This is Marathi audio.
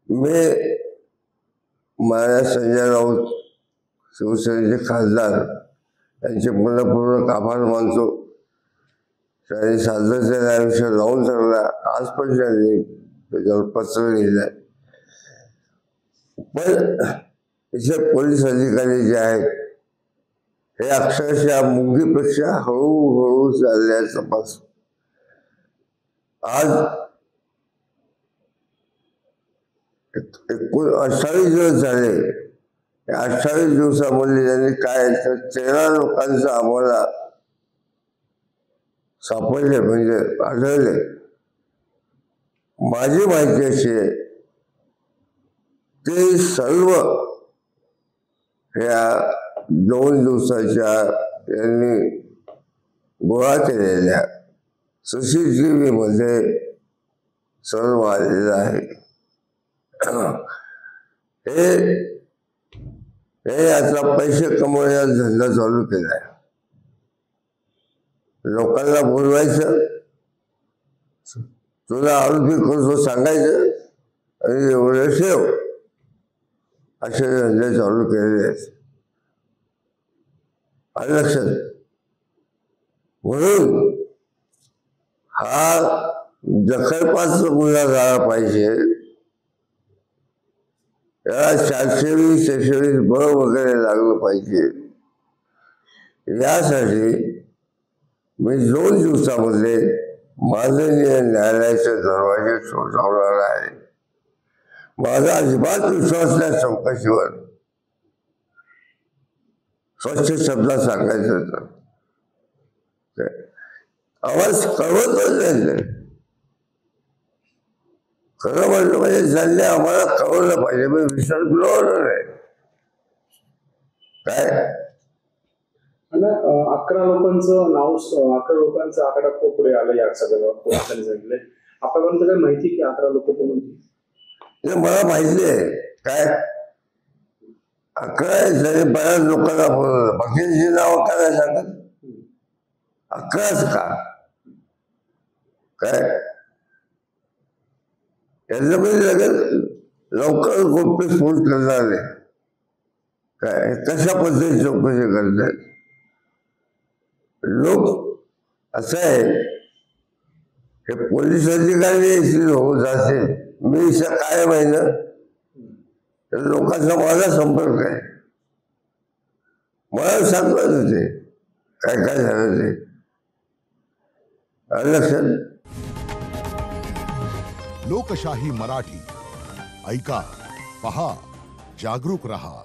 मी महाराज संजय राऊत शिवसेनेचे खासदार यांचे मनपूर्वक आभार मानतो. त्यांनी सातत्याने आयुष्य लावून धरला. आज पण त्यांनी त्याच्यावर पत्र लिहिलंय. पण इथे पोलीस अधिकारी जे आहेत हे अक्षरशः मुंगीपेक्षा हळूहळू चालल्या तपास. आज 28 दिवस झाले. या 28 दिवसामध्ये त्यांनी काय तर 13 लोकांचं आम्हाला सापडले, म्हणजे आढळले. माझी माहिती अशी आहे ते सर्व या 2 दिवसाच्या यांनी गोळा केलेल्या CCTV मध्ये सर्व आलेलं आहे. हे आता पैसे कमवण्याचा धंदा चालू केलाय. लोकांना बोलवायचं, तुला आरोपी करतो सांगायचं आणि एवढं ठेव, असे धंदे चालू केलेले आहेत. लक्षात. म्हणून हा दखलपात्र गुन्हा झाला पाहिजे. याला 420-620 ब वगैरे लागलं पाहिजे. यासाठी मी 2 दिवसामध्ये माननीय न्यायालयाचे दरवाजे ठोठावणार आहे. माझा अजिबात विश्वास नाही चौकशीवर. स्वच्छ शब्दात सांगायचं तर आवाज कळवतच नाही. खरं म्हटलं म्हणजे त्यांनी आम्हाला कळवलं पाहिजे. मी विश्वास बुडवणार आहे काय. 11 लोकांचं नाव, 11 लोकांचा आकडा खूप पुढे आला या सगळ्या पोलिसांनी सांगितले. आपल्यापर्यंत काय माहिती की 11 लोक कोण होती? मला माहिती आहे काय. 11 बऱ्याच लोकांना बोलवलं. बाकीची नावं काय सांगत. 11च का काय. याच्यामध्ये लगेच लवकर गोप्यस्फोट करणार नाही काय. कशा पद्धतीने चौकशी करतात लोक. असं आहे हे पोलीस अधिकारी होत असेल. मी इथं कायम आहे ना, तर लोकांचा माझा संपर्क आहे. मला सांगत होते काय काय झालं ते. लक्षात. लोकशाही मराठी ऐका, पहा, जागरूक रहा.